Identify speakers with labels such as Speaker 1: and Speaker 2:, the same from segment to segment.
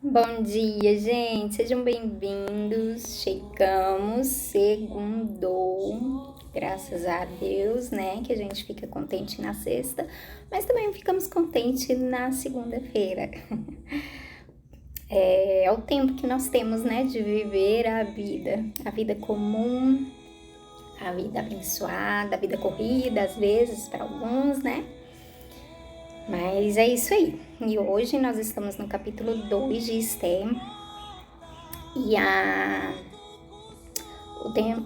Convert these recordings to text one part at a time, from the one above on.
Speaker 1: Bom dia, gente. Sejam bem-vindos. Chegamos, segundou. Graças a Deus, né? Que a gente fica contente na sexta, mas também ficamos contentes na segunda-feira. É o tempo que nós temos, né? De viver a vida comum, a vida abençoada, a vida corrida, às vezes, para alguns, né? Mas é isso aí. E hoje nós estamos no capítulo 2 de Esther. E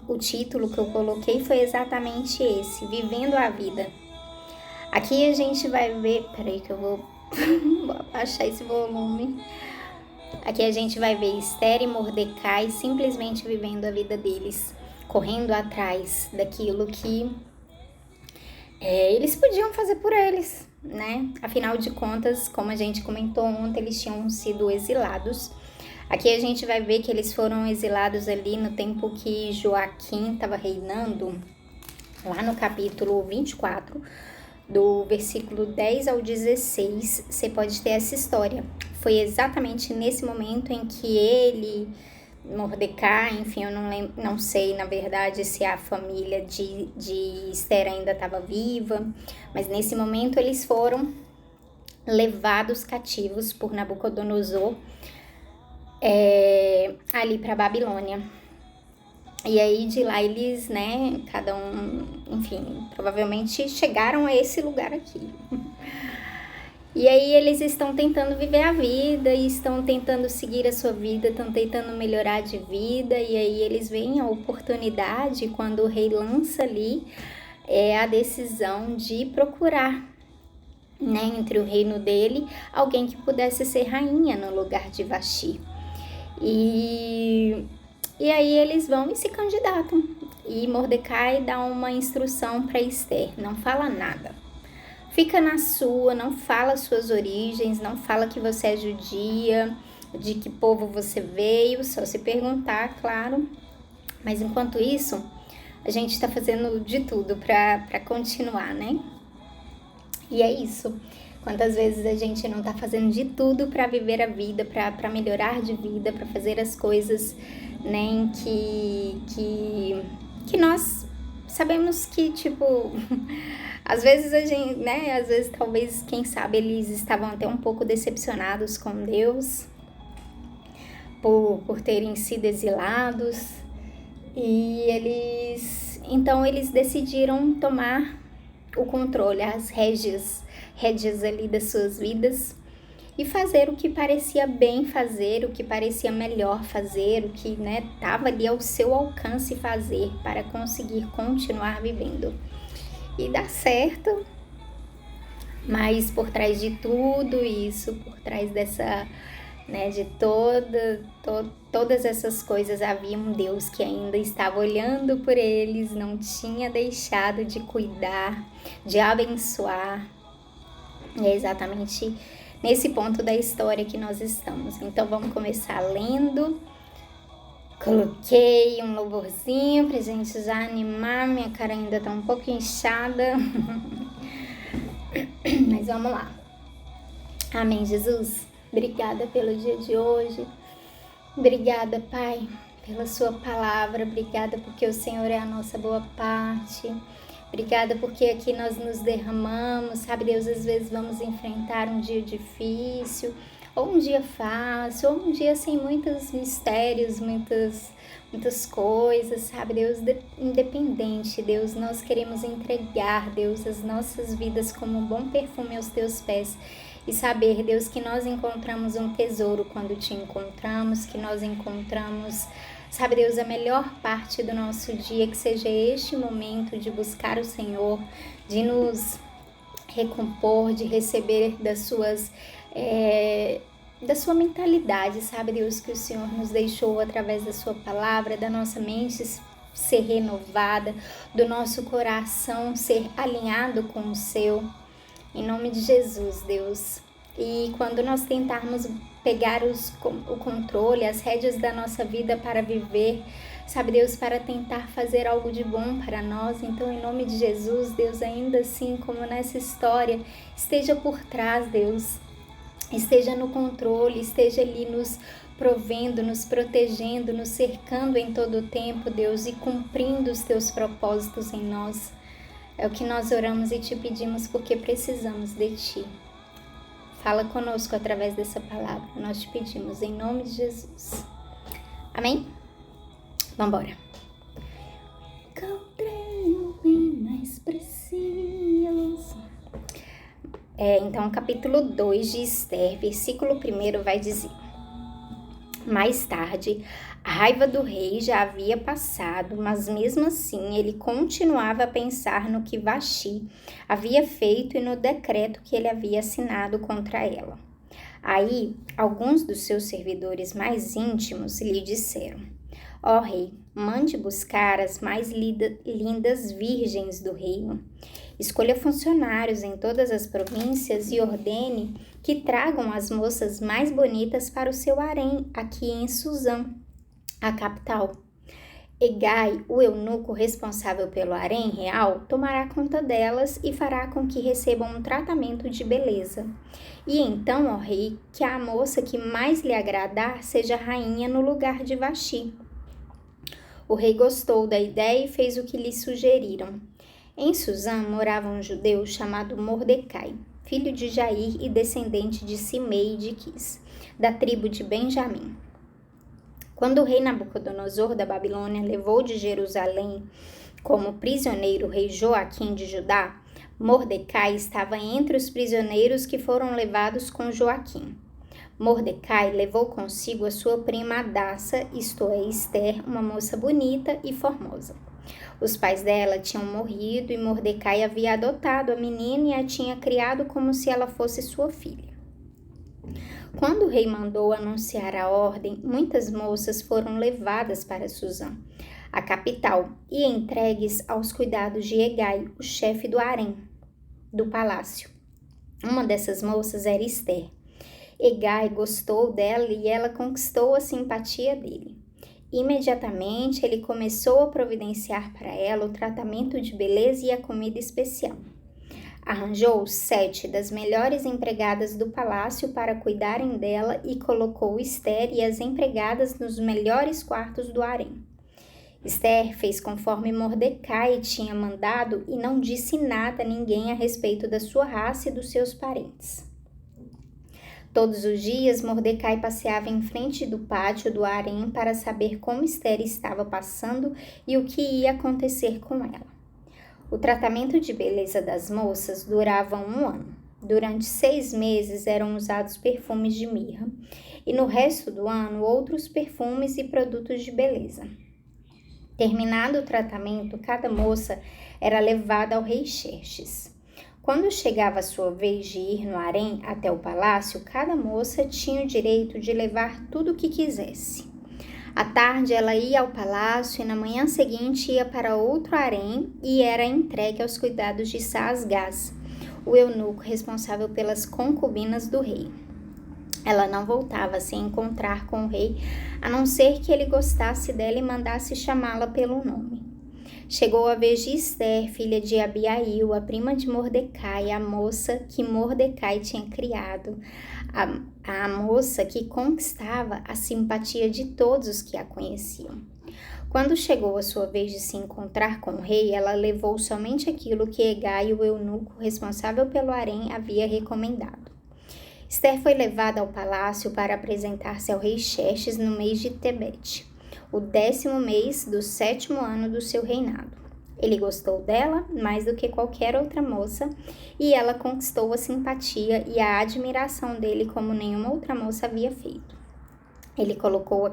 Speaker 1: o título que eu coloquei foi exatamente esse, Vivendo a Vida. Aqui a gente vai ver... Peraí que eu vou abaixar esse volume. Aqui a gente vai ver Esther e Mordecai simplesmente vivendo a vida deles, correndo atrás daquilo que eles podiam fazer por eles, né? Afinal de contas, como a gente comentou ontem, eles tinham sido exilados. Aqui a gente vai ver que eles foram exilados ali no tempo que Joaquim estava reinando, lá no capítulo 24, do versículo 10 ao 16, você pode ter essa história. Foi exatamente nesse momento em que ele, Mordecai, enfim, eu não sei na verdade se a família de Esther ainda estava viva, mas nesse momento eles foram levados cativos por Nabucodonosor ali para Babilônia. E aí de lá eles, né, cada um, enfim, provavelmente chegaram a esse lugar aqui. E aí eles estão tentando viver a vida, e estão tentando seguir a sua vida, estão tentando melhorar de vida, e aí eles veem a oportunidade quando o rei lança ali a decisão de procurar, né, entre o reino dele, alguém que pudesse ser rainha no lugar de Vasti. E aí eles vão e se candidatam. E Mordecai dá uma instrução para Esther, não fala nada. Fica na sua, não fala suas origens, não fala que você é judia, de que povo você veio, só se perguntar, claro. Mas enquanto isso, a gente está fazendo de tudo para continuar, né? E é isso. Quantas vezes a gente não está fazendo de tudo para viver a vida, para melhorar de vida, para fazer as coisas, né, que nós sabemos que, tipo, às vezes a gente, né, às vezes talvez, quem sabe, eles estavam até um pouco decepcionados com Deus por terem sido exilados, e então eles decidiram tomar o controle, as rédeas ali das suas vidas e fazer o que parecia bem fazer, o que parecia melhor fazer, o que, né, estava ali ao seu alcance fazer para conseguir continuar vivendo. E dá certo, mas por trás de tudo isso, por trás dessa, né, de todas essas coisas, havia um Deus que ainda estava olhando por eles, não tinha deixado de cuidar, de abençoar. E é exatamente nesse ponto da história que nós estamos. Então vamos começar lendo. Coloquei um louvorzinho pra gente já animar, minha cara ainda tá um pouco inchada. Mas vamos lá. Amém, Jesus. Obrigada pelo dia de hoje. Obrigada, Pai, pela sua palavra. Obrigada porque o Senhor é a nossa boa parte. Obrigada porque aqui nós nos derramamos, sabe, Deus, às vezes vamos enfrentar um dia difícil, ou um dia fácil, ou um dia sem muitos mistérios, muitas coisas, sabe, Deus, independente, Deus, nós queremos entregar, Deus, as nossas vidas como um bom perfume aos teus pés. E saber, Deus, que nós encontramos um tesouro quando te encontramos, que nós encontramos, sabe, Deus, a melhor parte do nosso dia, que seja este momento de buscar o Senhor, de nos recompor, de receber da sua mentalidade, sabe, Deus, que o Senhor nos deixou através da sua palavra, da nossa mente ser renovada, do nosso coração ser alinhado com o seu. Em nome de Jesus, Deus. E quando nós tentarmos pegar o controle, as rédeas da nossa vida para viver, sabe, Deus, para tentar fazer algo de bom para nós, então em nome de Jesus, Deus, ainda assim como nessa história, esteja por trás, Deus. esteja no controle, esteja ali nos provendo, nos protegendo, nos cercando em todo o tempo, Deus, e cumprindo os teus propósitos em nós. É o que nós oramos e te pedimos porque precisamos de ti. Fala conosco através dessa palavra, nós te pedimos em nome de Jesus. Amém? Vambora. Encontrei o bem mais precioso. Então, capítulo 2 de Esther, versículo 1 vai dizer: mais tarde, a raiva do rei já havia passado, mas mesmo assim ele continuava a pensar no que Vaxi havia feito e no decreto que ele havia assinado contra ela. Aí, alguns dos seus servidores mais íntimos lhe disseram: ó rei, mande buscar as mais lindas virgens do reino. Escolha funcionários em todas as províncias e ordene que tragam as moças mais bonitas para o seu harém, aqui em Suzã, a capital. Hegai, o eunuco responsável pelo harém real, tomará conta delas e fará com que recebam um tratamento de beleza. E então, ó rei, que a moça que mais lhe agradar seja rainha no lugar de Vaxi. O rei gostou da ideia e fez o que lhe sugeriram. Em Suzã morava um judeu chamado Mordecai, filho de Jair e descendente de Simei e de Quis, da tribo de Benjamim. Quando o rei Nabucodonosor da Babilônia levou de Jerusalém como prisioneiro o rei Joaquim de Judá, Mordecai estava entre os prisioneiros que foram levados com Joaquim. Mordecai levou consigo a sua prima Hadassa, isto é, Esther, uma moça bonita e formosa. Os pais dela tinham morrido e Mordecai havia adotado a menina e a tinha criado como se ela fosse sua filha. Quando o rei mandou anunciar a ordem, muitas moças foram levadas para Suzã, a capital, e entregues aos cuidados de Hegai, o chefe do harém, do palácio. Uma dessas moças era Esther. Hegai gostou dela e ela conquistou a simpatia dele. Imediatamente, ele começou a providenciar para ela o tratamento de beleza e a comida especial. Arranjou 7 das melhores empregadas do palácio para cuidarem dela e colocou Esther e as empregadas nos melhores quartos do harém. Esther fez conforme Mordecai tinha mandado e não disse nada a ninguém a respeito da sua raça e dos seus parentes. Todos os dias, Mordecai passeava em frente do pátio do harém para saber como Esther estava passando e o que ia acontecer com ela. O tratamento de beleza das moças durava 1 ano. Durante 6 meses eram usados perfumes de mirra e no resto do ano outros perfumes e produtos de beleza. Terminado o tratamento, cada moça era levada ao rei Xerxes. Quando chegava a sua vez de ir no harém até o palácio, cada moça tinha o direito de levar tudo o que quisesse. À tarde, ela ia ao palácio e na manhã seguinte ia para outro harém e era entregue aos cuidados de Saasgás, o eunuco responsável pelas concubinas do rei. Ela não voltava a se encontrar com o rei, a não ser que ele gostasse dela e mandasse chamá-la pelo nome. Chegou a vez de Esther, filha de Abiail, a prima de Mordecai, a moça que Mordecai tinha criado, a moça que conquistava a simpatia de todos os que a conheciam. Quando chegou a sua vez de se encontrar com o rei, ela levou somente aquilo que Hegai, o eunuco responsável pelo harém, havia recomendado. Esther foi levada ao palácio para apresentar-se ao rei Xerxes no mês de Tebete, o 10º mês do 7º ano do seu reinado. Ele gostou dela mais do que qualquer outra moça e ela conquistou a simpatia e a admiração dele como nenhuma outra moça havia feito. Ele colocou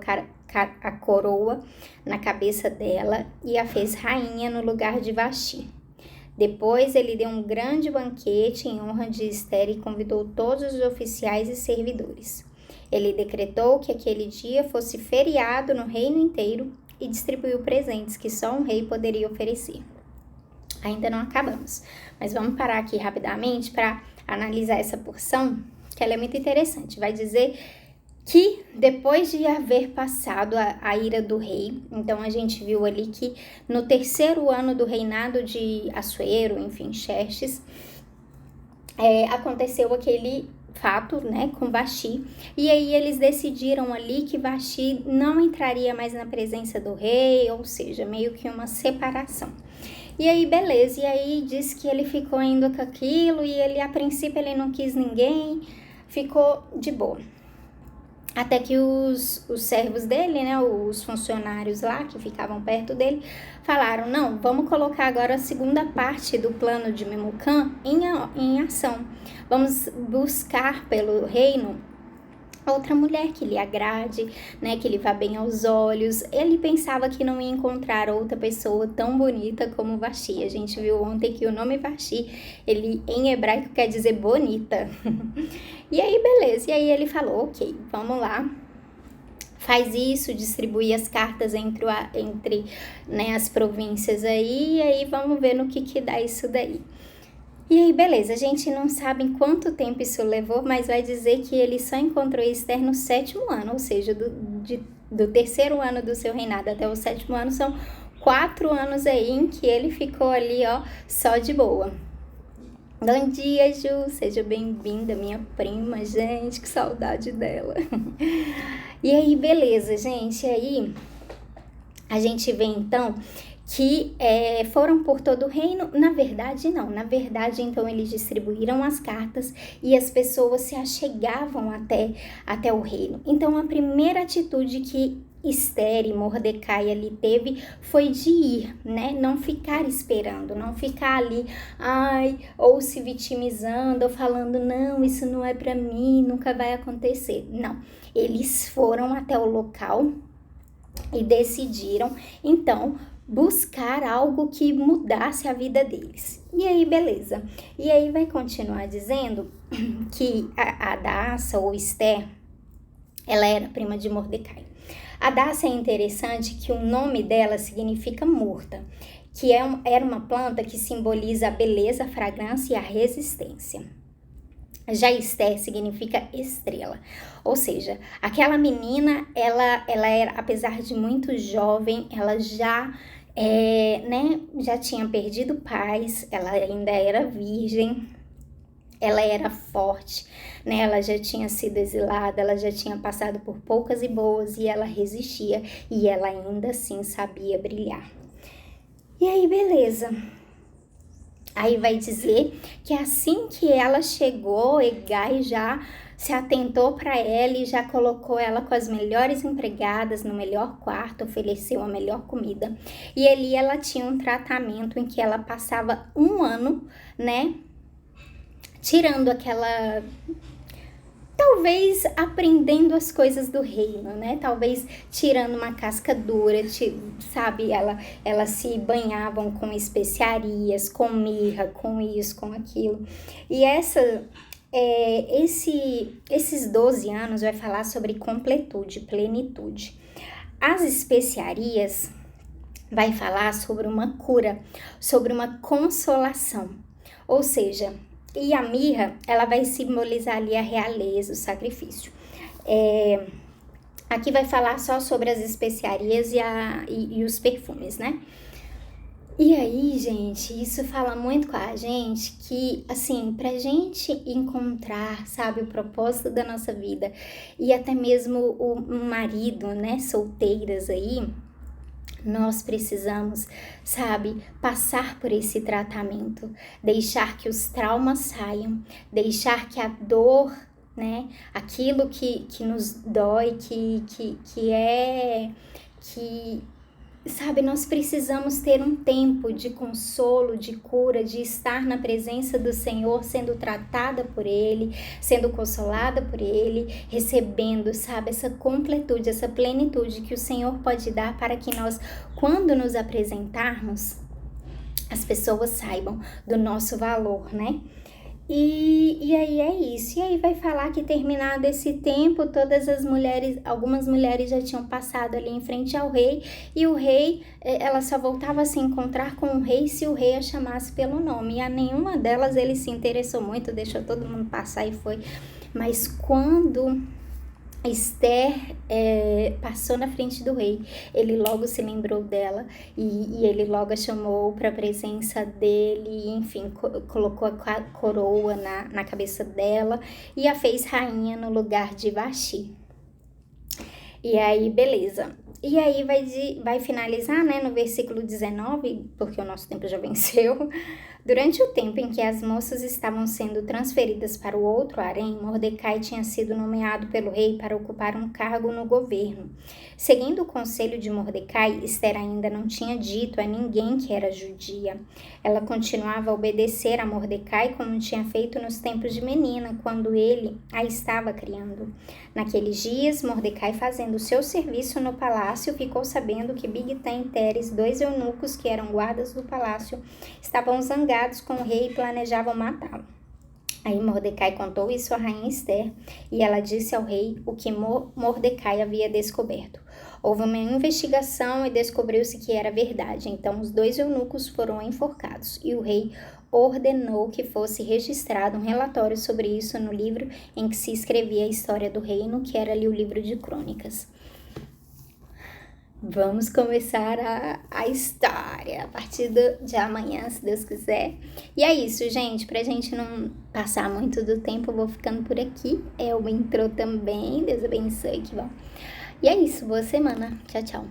Speaker 1: a coroa na cabeça dela e a fez rainha no lugar de Vaxi. Depois ele deu um grande banquete em honra de Esther e convidou todos os oficiais e servidores. Ele decretou que aquele dia fosse feriado no reino inteiro e distribuiu presentes que só um rei poderia oferecer. Ainda não acabamos, mas vamos parar aqui rapidamente para analisar essa porção, que ela é muito interessante. Vai dizer que depois de haver passado a ira do rei, então a gente viu ali que no 3º ano do reinado de Assuero, enfim, Xerxes, aconteceu aquele fato, né, com Vaxi. E aí eles decidiram ali que Vaxi não entraria mais na presença do rei, ou seja, meio que uma separação. E aí, beleza, e aí diz que ele ficou indo com aquilo, e ele, a princípio, ele não quis ninguém, ficou de boa. Até que os servos dele, né, os funcionários lá que ficavam perto dele, falaram, não, vamos colocar agora a segunda parte do plano de Memucan em ação. Vamos buscar pelo reino outra mulher que lhe agrade, né, que lhe vá bem aos olhos. Ele pensava que não ia encontrar outra pessoa tão bonita como Vaxi. A gente viu ontem que o nome Vaxi, ele em hebraico quer dizer bonita. E aí, beleza. E aí ele falou, ok, vamos lá. Faz isso, distribui as cartas entre né, as províncias aí, e aí vamos ver no que dá isso daí. E aí, beleza, a gente não sabe em quanto tempo isso levou, mas vai dizer que ele só encontrou Esther no 7º ano, ou seja, do 3º ano do seu reinado até o 7º ano, são 4 anos aí em que ele ficou ali, ó, só de boa. Bom dia, Ju, seja bem-vinda, minha prima, gente, que saudade dela. E aí, beleza, gente, aí a gente vê então que foram por todo o reino. Na verdade, não. Na verdade, então, eles distribuíram as cartas e as pessoas se achegavam até o reino. Então, a primeira atitude que Esther e Mordecai ali teve foi de ir, né? Não ficar esperando, não ficar ali, ou se vitimizando, ou falando, não, isso não é pra mim, nunca vai acontecer. Não. Eles foram até o local e decidiram, então, buscar algo que mudasse a vida deles. E aí, beleza. E aí vai continuar dizendo que a Hadassah ou Esther, ela era prima de Mordecai. A Hadassah é interessante que o nome dela significa morta, que era uma planta que simboliza a beleza, a fragrância e a resistência. Já Esther significa estrela, ou seja, aquela menina, ela era, apesar de muito jovem, ela já tinha perdido pais, ela ainda era virgem, ela era forte, né? Ela já tinha sido exilada, ela já tinha passado por poucas e boas e ela resistia e ela ainda assim sabia brilhar. E aí, beleza. Aí vai dizer que assim que ela chegou, Hegai já se atentou para ela e já colocou ela com as melhores empregadas no melhor quarto, ofereceu a melhor comida. E ali ela tinha um tratamento em que ela passava 1 ano, né, tirando aquela... talvez aprendendo as coisas do reino, né? Talvez tirando uma casca dura, sabe? Ela se banhavam com especiarias, com mirra, com isso, com aquilo. E esses 12 anos vai falar sobre completude, plenitude. As especiarias vai falar sobre uma cura, sobre uma consolação. Ou seja, e a mirra, ela vai simbolizar ali a realeza, o sacrifício. Aqui vai falar só sobre as especiarias e os perfumes, né? E aí, gente, isso fala muito com a gente que, assim, pra gente encontrar, sabe, o propósito da nossa vida e até mesmo o marido, né, solteiras aí, nós precisamos, sabe, passar por esse tratamento, deixar que os traumas saiam, deixar que a dor, né, aquilo que nos dói, sabe, nós precisamos ter um tempo de consolo, de cura, de estar na presença do Senhor, sendo tratada por Ele, sendo consolada por Ele, recebendo, sabe, essa completude, essa plenitude que o Senhor pode dar para que nós, quando nos apresentarmos, as pessoas saibam do nosso valor, né? E aí é isso. E aí vai falar que terminado esse tempo, algumas mulheres já tinham passado ali em frente ao rei, e o rei, ela só voltava a se encontrar com o rei se o rei a chamasse pelo nome. E a nenhuma delas ele se interessou muito, deixou todo mundo passar e foi. Mas quando Esther passou na frente do rei. Ele logo se lembrou dela e ele logo a chamou para a presença dele, enfim, colocou a coroa na cabeça dela e a fez rainha no lugar de Vaxi. E aí, beleza. E aí vai finalizar, né, no versículo 19, porque o nosso tempo já venceu. Durante o tempo em que as moças estavam sendo transferidas para o outro harém, Mordecai tinha sido nomeado pelo rei para ocupar um cargo no governo. Seguindo o conselho de Mordecai, Esther ainda não tinha dito a ninguém que era judia. Ela continuava a obedecer a Mordecai como tinha feito nos tempos de menina, quando ele a estava criando. Naqueles dias, Mordecai, fazendo o seu serviço no palácio, ficou sabendo que Bigtã e Teres, 2 eunucos que eram guardas do palácio, estavam zangados com o rei e planejavam matá-lo. Aí Mordecai contou isso à rainha Esther, e ela disse ao rei o que Mordecai havia descoberto. Houve uma investigação e descobriu-se que era verdade. Então os 2 eunucos foram enforcados, e o rei ordenou que fosse registrado um relatório sobre isso no livro em que se escrevia a história do reino, que era ali o livro de Crônicas. Vamos começar a história a partir de amanhã, se Deus quiser. E é isso, gente. Pra gente não passar muito do tempo, eu vou ficando por aqui. O intro também. Deus abençoe, que bom. E é isso. Boa semana. Tchau, tchau.